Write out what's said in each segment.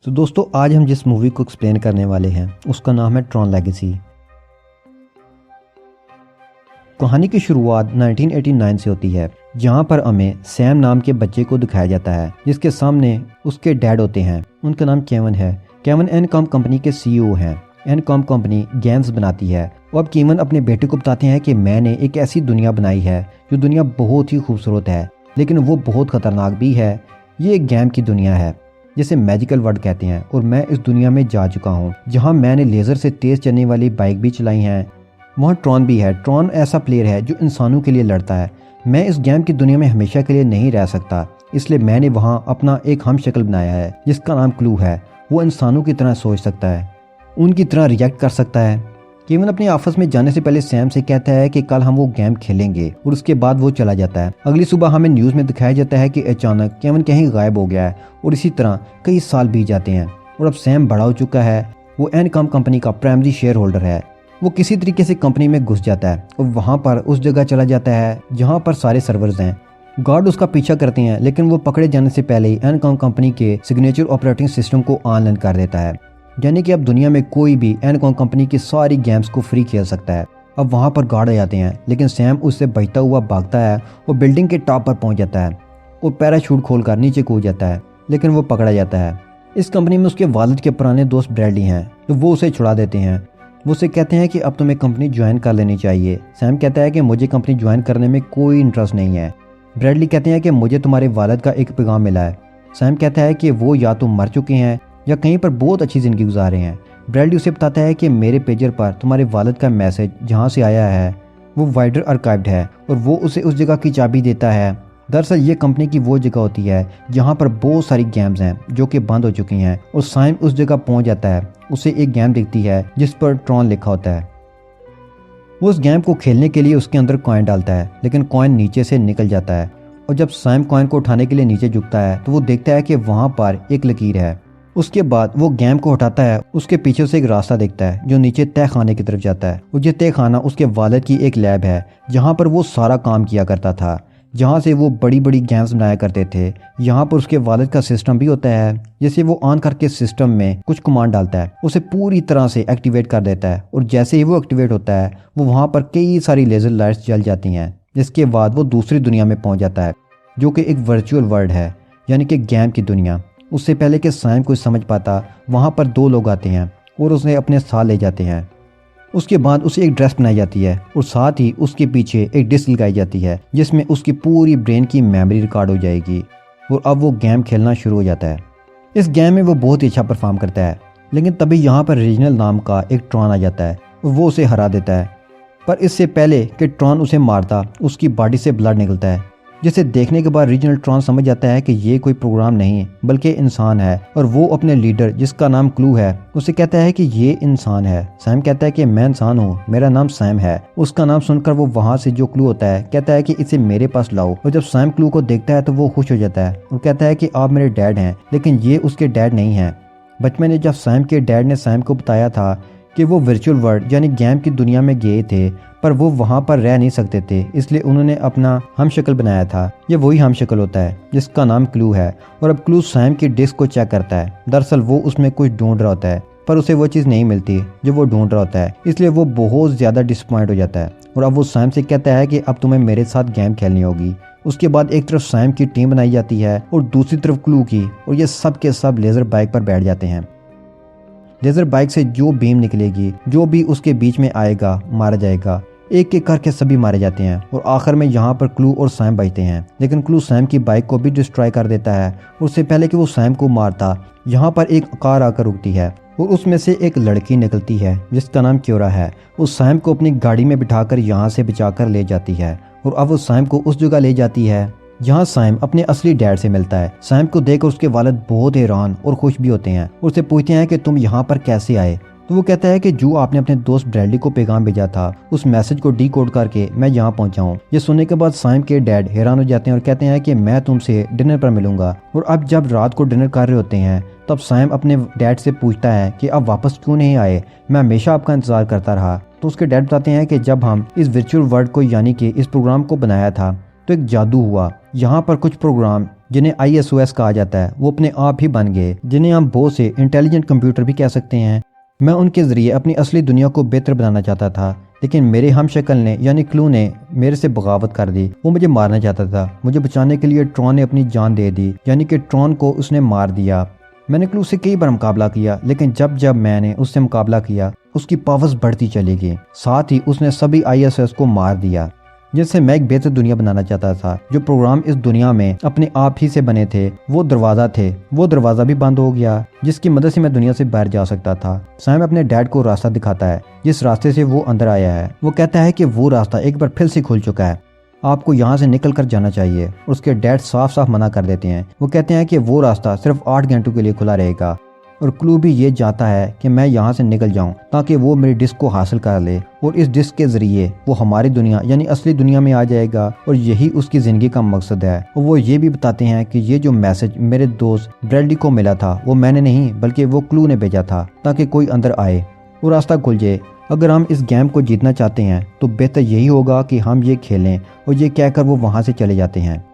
तो दोस्तों आज हम जिस मूवी को एक्सप्लेन करने वाले हैं उसका नाम है ट्रॉन लेगेसी। कहानी की शुरुआत 1989 से होती है, जहां पर हमें सैम नाम के बच्चे को दिखाया जाता है जिसके सामने उसके डैड होते हैं। उनका नाम केवन है। केवन एनकॉम कंपनी के सीईओ हैं। एनकॉम कंपनी गेम्स बनाती है और अब केवन अपने बेटे को बताते हैं कि मैंने एक ऐसी दुनिया बनाई है जो दुनिया बहुत ही खूबसूरत है, लेकिन वो बहुत खतरनाक भी है। ये एक गेम की दुनिया है जिसे मैजिकल वर्ल्ड कहते हैं और मैं इस दुनिया में जा चुका हूँ जहाँ मैंने लेज़र से तेज़ चलने वाली बाइक भी चलाई हैं। वहाँ ट्रॉन भी है। ट्रॉन ऐसा प्लेयर है जो इंसानों के लिए लड़ता है। मैं इस गेम की दुनिया में हमेशा के लिए नहीं रह सकता, इसलिए मैंने वहाँ अपना एक हम शक्ल बनाया है जिसका नाम क्लू है। वो इंसानों की तरह सोच सकता है, उनकी तरह रिएक्ट कर सकता है। केवन अपने ऑफिस में जाने से पहले सैम से कहता है कि कल हम वो गेम खेलेंगे और उसके बाद वो चला जाता है। अगली सुबह हमें न्यूज़ में दिखाया जाता है कि अचानक केवन कहीं गायब हो गया है और इसी तरह कई साल बीत जाते हैं और अब सैम बड़ा हो चुका है। वो एनकॉम कंपनी का प्राइमरी शेयर होल्डर है। वो किसी तरीके से कंपनी में घुस जाता है और वहाँ पर उस जगह चला जाता है जहाँ पर सारे सर्वर्स हैं। गार्ड उसका पीछा करते हैं, लेकिन वो पकड़े जाने से पहले ही एनकॉम कंपनी के सिग्नेचर ऑपरेटिंग सिस्टम को ऑनलाइन कर देता है, यानी कि अब दुनिया में कोई भी एनकॉम कंपनी की सारी गेम्स को फ्री खेल सकता है। अब वहाँ पर गार्ड आ जाते हैं, लेकिन सैम उससे बचता हुआ भागता है और बिल्डिंग के टॉप पर पहुँच जाता है और पैराशूट खोलकर नीचे कूद जाता है, लेकिन वो पकड़ा जाता है। इस कंपनी में उसके वालिद के पुराने दोस्त ब्रैडली हैं, तो वो उसे छुड़ा देते हैं। वो उसे कहते हैं कि अब तुम्हें कंपनी ज्वाइन कर लेनी चाहिए। सैम कहता है कि मुझे कंपनी ज्वाइन करने में कोई इंटरेस्ट नहीं है। ब्रैडली कहते हैं कि मुझे तुम्हारे वालिद का एक पैगाम मिला है। सैम कहता है कि वो या तो मर चुके हैं या कहीं पर बहुत अच्छी ज़िंदगी गुजार रहे हैं। ब्रैडली उसे बताता है कि मेरे पेजर पर तुम्हारे वालिद का मैसेज जहाँ से आया है वो वाइडर आर्काइव्ड है और वो उसे उस जगह की चाबी देता है। दरअसल ये कंपनी की वो जगह होती है जहाँ पर बहुत सारी गेम्स हैं जो कि बंद हो चुकी हैं और साइम उस जगह पहुँच जाता है। उसे एक गेम दिखती है जिस पर ट्रॉन लिखा होता है। वो उस गेम को खेलने के लिए उसके अंदर कॉइन डालता है, लेकिन कॉइन नीचे से निकल जाता है और जब साइम कॉइन को उठाने के लिए नीचे झुकता है तो वो देखता है कि वहाँ पर एक लकीर है। उसके बाद वो गेम को हटाता है। उसके पीछे से एक रास्ता दिखता है जो नीचे तय खाने की तरफ जाता है और ये तय खाना उसके वालिद की एक लैब है जहाँ पर वो सारा काम किया करता था, जहाँ से वो बड़ी बड़ी गेम्स बनाया करते थे। यहाँ पर उसके वालिद का सिस्टम भी होता है जिसे वो ऑन करके सिस्टम में कुछ कमांड डालता है, उसे पूरी तरह से एक्टिवेट कर देता है और जैसे ही वो एक्टिवेट होता है वो वहाँ पर कई सारी लेज़र लाइट्स जल जाती हैं। जिसके बाद वो दूसरी दुनिया में पहुँच जाता है जो कि एक वर्चुअल वर्ल्ड है, यानी कि गेम की दुनिया। उससे पहले कि सैम कुछ समझ पाता वहाँ पर दो लोग आते हैं और उसे अपने साथ ले जाते हैं। उसके बाद उसे एक ड्रेस बनाई जाती है और साथ ही उसके पीछे एक डिस्क लगाई जाती है जिसमें उसकी पूरी ब्रेन की मेमोरी रिकॉर्ड हो जाएगी और अब वो गेम खेलना शुरू हो जाता है। इस गेम में वो बहुत ही अच्छा परफॉर्म करता है, लेकिन तभी यहाँ पर रीजनल नाम का एक ट्रॉन आ जाता है और वो उसे हरा देता है। पर इससे पहले कि ट्रॉन उसे मारता उसकी बॉडी से ब्लड निकलता है, जिसे देखने के बाद रीजनल ट्रॉन समझ जाता है कि ये कोई प्रोग्राम नहीं बल्कि इंसान है और वो अपने लीडर जिसका नाम क्लू है उसे कहता है कि ये इंसान है। सैम कहता है कि मैं इंसान हूँ, मेरा नाम सैम है। उसका नाम सुनकर वो वहाँ से जो क्लू होता है कहता है कि इसे मेरे पास लाओ और जब सैम क्लू को देखता है तो वो खुश हो जाता है और कहता है कि आप मेरे डैड हैं, लेकिन ये उसके डैड नहीं है। बचपन में जब सैम के डैड ने सैम को बताया था कि वो वर्चुअल वर्ल्ड यानी गेम की दुनिया में गए थे पर वो वहाँ पर रह नहीं सकते थे, इसलिए उन्होंने अपना हम शक्ल बनाया था। ये वही हम शक्ल होता है जिसका नाम क्लू है और अब क्लू सैम की डिस्क को चेक करता है। दरअसल वो उसमें कुछ ढूंढ रहा होता है पर उसे वो चीज़ नहीं मिलती जो वो ढूंढ रहा होता है, इसलिए वो बहुत ज़्यादा डिसपॉइंट हो जाता है और अब वो सैम से कहता है कि अब तुम्हें मेरे साथ गेम खेलनी होगी। उसके बाद एक तरफ सैम की टीम बनाई जाती है और दूसरी तरफ क्लू की, और ये सब के सब लेज़र बाइक पर बैठ जाते हैं। लेज़र बाइक से जो बीम निकलेगी जो भी उसके बीच में आएगा मारा जाएगा। एक एक करके सभी मारे जाते हैं और आखिर में यहाँ पर क्लू और सैम बचते हैं, लेकिन क्लू सैम की बाइक को भी डिस्ट्रॉय कर देता है। उससे पहले कि वो सैम को मारता यहाँ पर एक कार आकर रुकती है और उसमें से एक लड़की निकलती है जिसका नाम क्योरा है। उस सैम को अपनी गाड़ी में बिठाकर यहाँ से बचाकर ले जाती है और अब वो सैम को उस जगह ले जाती है जहाँ सैम अपने असली डैड से मिलता है। सैम को देखकर उसके वालिद बहुत हैरान और खुश भी होते हैं। उससे पूछते हैं कि तुम यहाँ पर कैसे आए, तो वो कहता है कि जो आपने अपने दोस्त ब्रैडली को पैगाम भेजा था उस मैसेज को डीकोड करके मैं यहाँ पहुँचा हूँ। ये सुनने के बाद सैम के डैड हैरान हो जाते हैं और कहते हैं कि मैं तुमसे डिनर पर मिलूंगा। और अब जब रात को डिनर कर रहे होते हैं तब सैम अपने डैड से पूछता है कि आप वापस क्यों नहीं आए, मैं हमेशा आपका इंतजार करता रहा। तो उसके डैड बताते हैं कि जब हम इस वर्चुअल वर्ल्ड को यानी कि इस प्रोग्राम को बनाया था तो एक जादू हुआ। यहाँ पर कुछ प्रोग्राम जिन्हें ISOS कहा जाता है, वो अपने आप ही बन गए, जिन्हें हम बहुत से इंटेलिजेंट कंप्यूटर भी कह सकते हैं। मैं उनके ज़रिए अपनी असली दुनिया को बेहतर बनाना चाहता था, लेकिन मेरे हम शक्ल ने यानी क्लू ने मेरे से बगावत कर दी। वो मुझे मारना चाहता था। मुझे बचाने के लिए ट्रॉन ने अपनी जान दे दी, यानी कि ट्रॉन को उसने मार दिया। मैंने क्लू से कई बार मुकाबला किया, लेकिन जब जब मैंने उससे मुकाबला किया उसकी पावर्स बढ़ती चली गई। साथ ही उसने सभी ISOS को मार दिया। जिससे मैं एक बेहतर दुनिया बनाना चाहता था। जो प्रोग्राम इस दुनिया में अपने आप ही से बने थे, वो दरवाज़ा भी बंद हो गया, जिसकी मदद से मैं दुनिया से बाहर जा सकता था। सैम अपने डैड को रास्ता दिखाता है, जिस रास्ते से वो अंदर आया है। वो कहता है कि वो रास्ता एक बार फिर से खुल चुका है, आपको यहाँ से निकल कर जाना चाहिए। उसके डैड साफ साफ मना कर देते हैं। वो कहते हैं कि वो रास्ता सिर्फ 8 घंटों के लिए खुला रहेगा, और क्लू भी ये चाहता है कि मैं यहाँ से निकल जाऊँ ताकि वो मेरी डिस्क को हासिल कर ले, और इस डिस्क के ज़रिए वो हमारी दुनिया यानी असली दुनिया में आ जाएगा, और यही उसकी ज़िंदगी का मकसद है। और वो ये भी बताते हैं कि ये जो मैसेज मेरे दोस्त ब्रैडली को मिला था, वो मैंने नहीं बल्कि वो क्लू ने भेजा था ताकि कोई अंदर आए, वो रास्ता खुल जाए। अगर हम इस गेम को जीतना चाहते हैं तो बेहतर यही होगा कि हम ये खेलें, और ये कहकर वो वहाँ से चले जाते हैं।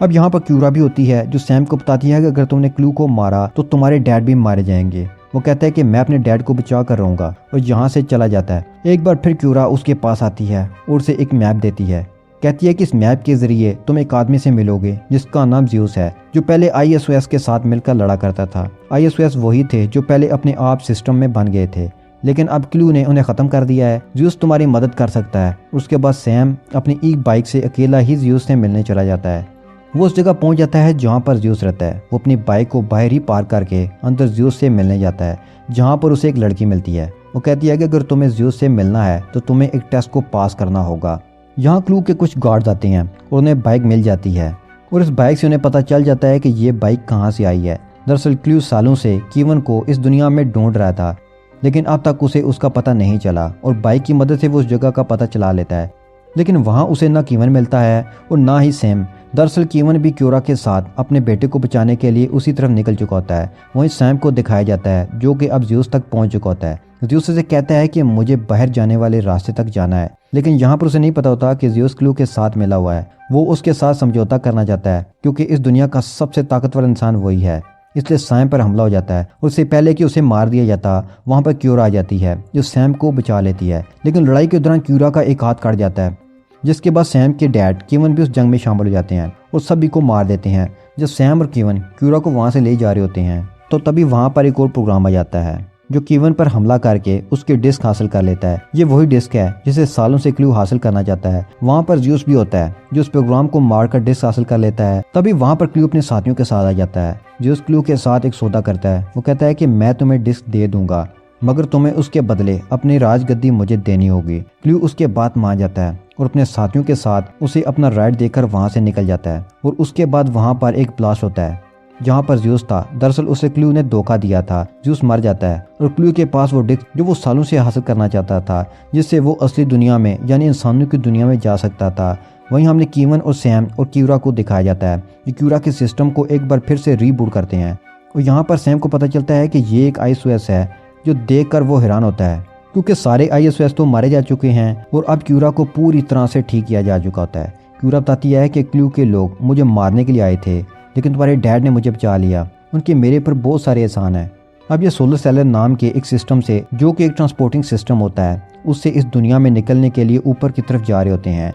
अब यहाँ पर क्यूरा भी होती है, जो सैम को बताती है कि अगर तुमने क्लू को मारा तो तुम्हारे डैड भी मारे जाएंगे। वो कहता है कि मैं अपने डैड को बचा कर रहूँगा, और यहाँ से चला जाता है। एक बार फिर क्यूरा उसके पास आती है और उसे एक मैप देती है। कहती है कि इस मैप के ज़रिए तुम एक आदमी से मिलोगे जिसका नाम ज़्यूस है, जो पहले ISOS के साथ मिलकर लड़ा करता था। ISOS वही थे जो पहले अपने आप सिस्टम में बन गए थे, लेकिन अब क्लू ने उन्हें ख़त्म कर दिया है। ज़्यूस तुम्हारी मदद कर सकता है। उसके बाद सैम अपनी एक बाइक से अकेला ही ज़्यूस से मिलने चला जाता है। वो उस जगह पहुंच जाता है जहां पर ज़्यूस रहता है। वो अपनी बाइक को बाहर ही पार्क करके अंदर ज़्यूस से मिलने जाता है, जहां पर उसे एक लड़की मिलती है। वो कहती है कि अगर तुम्हें ज़्यूस से मिलना है तो तुम्हें एक टेस्ट को पास करना होगा। यहाँ क्लू के कुछ गार्ड्स आते हैं और उन्हें बाइक मिल जाती है, और इस बाइक से उन्हें पता चल जाता है कि ये बाइक कहाँ से आई है। दरअसल क्लू सालों से कीवन को इस दुनिया में ढूंढ रहा था, लेकिन अब तक उसे उसका पता नहीं चला, और बाइक की मदद से वो उस जगह का पता चला लेता है। लेकिन वहाँ उसे ना कीवन मिलता है और ना ही सैम। दरअसल कीवन भी क्यूरा के साथ अपने बेटे को बचाने के लिए उसी तरफ निकल चुका होता है। वहीं सैम को दिखाया जाता है, जो कि अब ज़्यूस तक पहुंच चुका होता है। ज़्यूस से कहता है कि मुझे बाहर जाने वाले रास्ते तक जाना है, लेकिन यहाँ पर उसे नहीं पता होता कि ज़्यूस क्लू के साथ मिला हुआ है। वो उसके साथ समझौता करना चाहता है, क्योंकि इस दुनिया का सबसे ताकतवर इंसान वही है। इसलिए सैम पर हमला हो जाता है। उससे पहले कि उसे मार दिया जाता, वहाँ पर क्यूरा आ जाती है, जो सैम को बचा लेती है। लेकिन लड़ाई के दौरान क्यूरा का एक हाथ कट जाता है, जिसके बाद सैम के डैड कीवन भी उस जंग में शामिल हो जाते हैं और सभी को मार देते हैं। जब सैम और कीवन क्यूरा को वहाँ से ले जा रहे होते हैं, तो तभी वहाँ पर एक और प्रोग्राम आ जाता है, जो कीवन पर हमला करके उसकी डिस्क हासिल कर लेता है। ये वही डिस्क है जिसे सालों से क्लू हासिल करना चाहता है। वहाँ पर ज़्यूस भी होता है, जो उस प्रोग्राम को मारकर डिस्क हासिल कर लेता है। तभी वहाँ पर क्लू अपने साथियों के साथ आ जाता है। ज़्यूस क्लू के साथ एक सौदा करता है। वो कहता है कि मैं तुम्हें डिस्क दे दूंगा, मगर तुम्हें उसके बदले अपनी राजगद्दी मुझे देनी होगी। क्लू उसके बात मान जाता है और अपने साथियों के साथ उसे अपना राइड देकर वहाँ से निकल जाता है। और उसके बाद वहाँ पर एक ब्लास्ट होता है, जहाँ पर ज़्यूस था। दरअसल उसे क्लू ने धोखा दिया था। ज़्यूस मर जाता है और क्लू के पास वो डिस्क जो वो सालों से हासिल करना चाहता था, जिससे वो असली दुनिया में यानी इंसानों की दुनिया में जा सकता था। वहीं हमने कीवन और सैम और क्यूरा को दिखाया जाता है, जो क्यूरा के सिस्टम को एक बार फिर से रीबूट करते हैं। और यहाँ पर सैम को पता चलता है कि ये एक ISOS है, जो देखकर वो हैरान होता है, क्योंकि सारे ISOS तो मारे जा चुके हैं और अब क्यूरा को पूरी तरह से ठीक किया जा चुका होता है। क्यूरा बताती है कि क्लू के लोग मुझे मारने के लिए आए थे, लेकिन तुम्हारे डैड ने मुझे बचा लिया। उनके मेरे पर बहुत सारे एहसान है। अब ये सोलर सेलर नाम के एक सिस्टम से, जो कि एक ट्रांसपोर्टिंग सिस्टम होता है, उससे इस दुनिया में निकलने के लिए ऊपर की तरफ जा रहे होते हैं।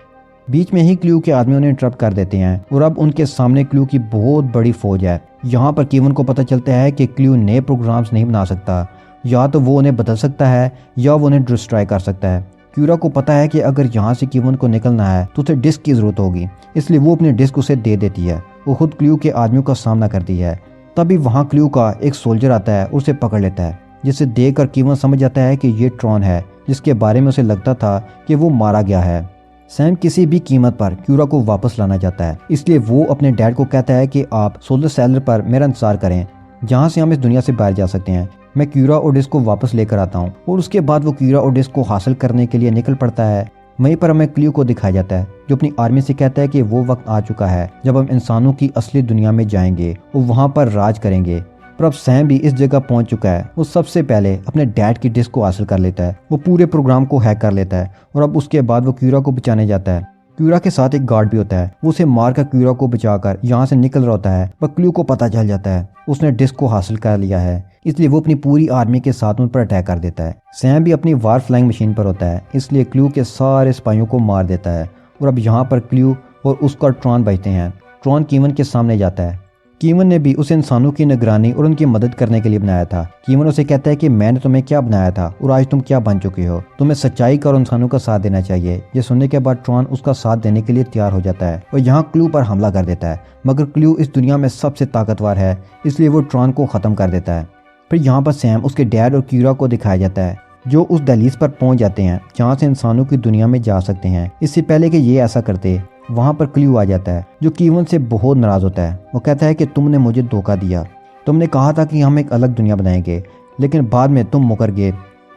बीच में ही क्लू के आदमी उन्हें इंटरप्ट कर देते हैं और अब उनके सामने क्लू की बहुत बड़ी फौज है। यहाँ पर कीवन को पता चलता है कि क्लू नए प्रोग्राम्स नहीं बना सकता, या तो वो उन्हें बदल सकता है या वो उन्हें डिस्ट्रॉय कर सकता है। क्यूरा को पता है कि अगर यहाँ से कीवन को निकलना है तो उसे डिस्क की ज़रूरत होगी, इसलिए वो अपनी डिस्क उसे दे देती है। वो खुद क्लू के आदमियों का सामना करती है। तभी वहाँ क्लू का एक सोल्जर आता है और उसे पकड़ लेता है, जिसे देखकर कीवन समझ जाता है कि ये ट्रॉन है, जिसके बारे में उसे लगता था कि वो मारा गया है। सैम किसी भी कीमत पर क्यूरा को वापस लाना चाहता है, इसलिए वो अपने डैड को कहता है कि आप सोलर सेलर पर मेरा इंतजार करें, जहाँ से हम इस दुनिया से बाहर जा सकते हैं। मैं क्यूरा और डिस्क को वापस लेकर आता हूँ। और उसके बाद वो क्यूरा और डिस्क को हासिल करने के लिए निकल पड़ता है। वहीं पर हमें क्लू को दिखाया जाता है, जो अपनी आर्मी से कहता है कि वो वक्त आ चुका है जब हम इंसानों की असली दुनिया में जाएंगे और वहाँ पर राज करेंगे। पर अब सैम भी इस जगह पहुंच चुका है। वो सबसे पहले अपने डैड की डिस्क को हासिल कर लेता है। वो पूरे प्रोग्राम को हैक कर लेता है और अब उसके बाद वो क्यूरा को बचाने जाता है। क्यूरा के साथ एक गार्ड भी होता है। वो उसे मारकर क्यूरा को बचाकर यहाँ से निकल रहा होता है, पर क्लू को पता चल जाता है उसने डिस्क को हासिल कर लिया है, इसलिए वो अपनी पूरी आर्मी के साथ उन पर अटैक कर देता है। सैम भी अपनी वार फ्लाइंग मशीन पर होता है, इसलिए क्लू के सारे सिपाहियों को मार देता है। और अब यहाँ पर क्लू और उसका ट्रॉन बचते हैं। ट्रॉन कीवन के सामने जाता है। कीवन ने भी उसे इंसानों की निगरानी और उनकी मदद करने के लिए बनाया था। कीवन उसे कहता है कि मैंने तुम्हें क्या बनाया था और आज तुम क्या बन चुके हो, तुम्हें सच्चाई का और इंसानों का साथ देना चाहिए। ये सुनने के बाद ट्रॉन उसका साथ देने के लिए तैयार हो जाता है और यहाँ क्लू पर हमला कर देता है, मगर क्लू इस दुनिया में सबसे ताकतवर है, इसलिए वो ट्रॉन को खत्म कर देता है। फिर यहाँ पर सैम, उसके डैड और क्यूरा को दिखाया जाता है, जो उस दहलीज पर पहुंच जाते हैं जहाँ से इंसानों की दुनिया में जा सकते हैं। इससे पहले कि ये ऐसा करते, वहाँ पर क्लू आ जाता है, जो कीवन से बहुत नाराज होता है। वो कहता है कि तुमने मुझे धोखा दिया, तुमने कहा था कि हम एक अलग दुनिया बनाएंगे, लेकिन बाद में तुम मुकर गए।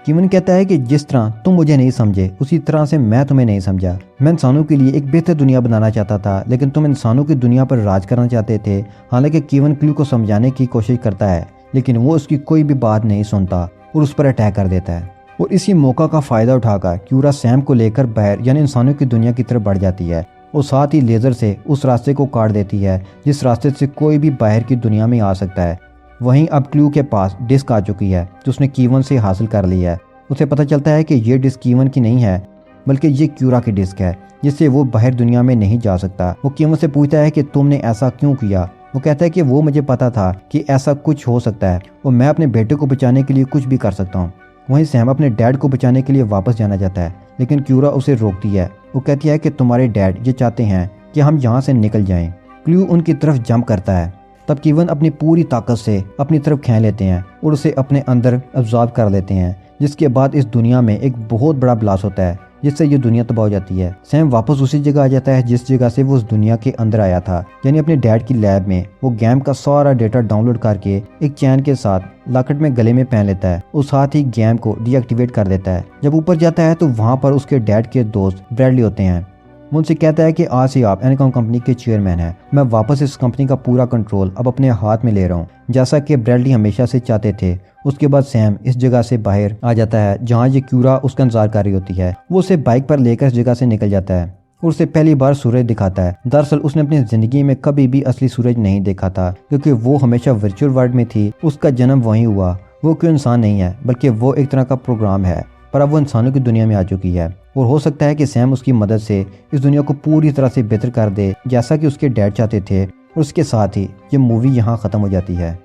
कीवन कहता है कि जिस तरह तुम मुझे नहीं समझे, उसी तरह से मैं तुम्हें नहीं समझा। मैं इंसानों के लिए एक बेहतर दुनिया बनाना चाहता था, लेकिन तुम इंसानों की दुनिया पर राज करना चाहते थे। हालांकि कीवन क्लू को समझाने की कोशिश करता है, लेकिन वो उसकी कोई भी बात नहीं सुनता और उस पर अटैक कर देता है। और इसी मौका का फायदा उठाकर क्यूरा सैम को लेकर बाहर यानी इंसानों की दुनिया की तरफ बढ़ जाती है और साथ ही लेजर से उस रास्ते को काट देती है जिस रास्ते से कोई भी बाहर की दुनिया में आ सकता है। वहीं अब क्लू के पास डिस्क आ चुकी है जो उसने कीवन से हासिल कर ली है। उसे पता चलता है कि ये डिस्क कीवन की नहीं है, बल्कि ये क्यूरा की डिस्क है, जिससे वो बाहर दुनिया में नहीं जा सकता। वो कीवन से पूछता है कि तुमने ऐसा क्यों किया। वो कहता है कि वो मुझे पता था कि ऐसा कुछ हो सकता है और मैं अपने बेटे को बचाने के लिए कुछ भी कर सकता हूँ। वहीं सैम अपने डैड को बचाने के लिए वापस जाना चाहता है, लेकिन क्यूरा उसे रोकती है। वो कहती है कि तुम्हारे डैड ये चाहते हैं कि हम यहाँ से निकल जाएं। क्लू उनकी तरफ जंप करता है, तब कीवन अपनी पूरी ताकत से अपनी तरफ खींच लेते हैं और उसे अपने अंदर अब्जॉर्ब कर लेते हैं, जिसके बाद इस दुनिया में एक बहुत बड़ा ब्लास्ट होता है, जिससे ये दुनिया तबाह हो जाती है। सैम वापस उसी जगह आ जाता है जिस जगह से वो उस दुनिया के अंदर आया था, यानी अपने डैड की लैब में। वो गेम का सारा डेटा डाउनलोड करके एक चैन के साथ लॉकेट में गले में पहन लेता है और साथ ही गेम को डीएक्टिवेट कर देता है। जब ऊपर जाता है तो वहाँ पर उसके डैड के दोस्त ब्रैडली होते हैं। वो उनसे कहता है कि आज से आप एनकॉम कंपनी के चेयरमैन हैं। मैं वापस इस कंपनी का पूरा कंट्रोल अब अपने हाथ में ले रहा हूँ, जैसा कि ब्रैडली हमेशा से चाहते थे। उसके बाद सैम इस जगह से बाहर आ जाता है जहाँ ये क्यूरा उसका इंतजार कर रही होती है। वो उसे बाइक पर लेकर इस जगह से निकल जाता है और उसे पहली बार सूरज दिखाता है। दरअसल उसने अपनी जिंदगी में कभी भी असली सूरज नहीं देखा था, क्योंकि वो हमेशा वर्चुअल वर्ल्ड में थी। उसका जन्म वहीं हुआ। वो कोई इंसान नहीं है, बल्कि वो एक तरह का प्रोग्राम है, पर अब वो इंसानों की दुनिया में आ चुकी है। और हो सकता है कि सैम उसकी मदद से इस दुनिया को पूरी तरह से बेहतर कर दे, जैसा कि उसके डैड चाहते थे। और उसके साथ ही ये मूवी यहाँ ख़त्म हो जाती है।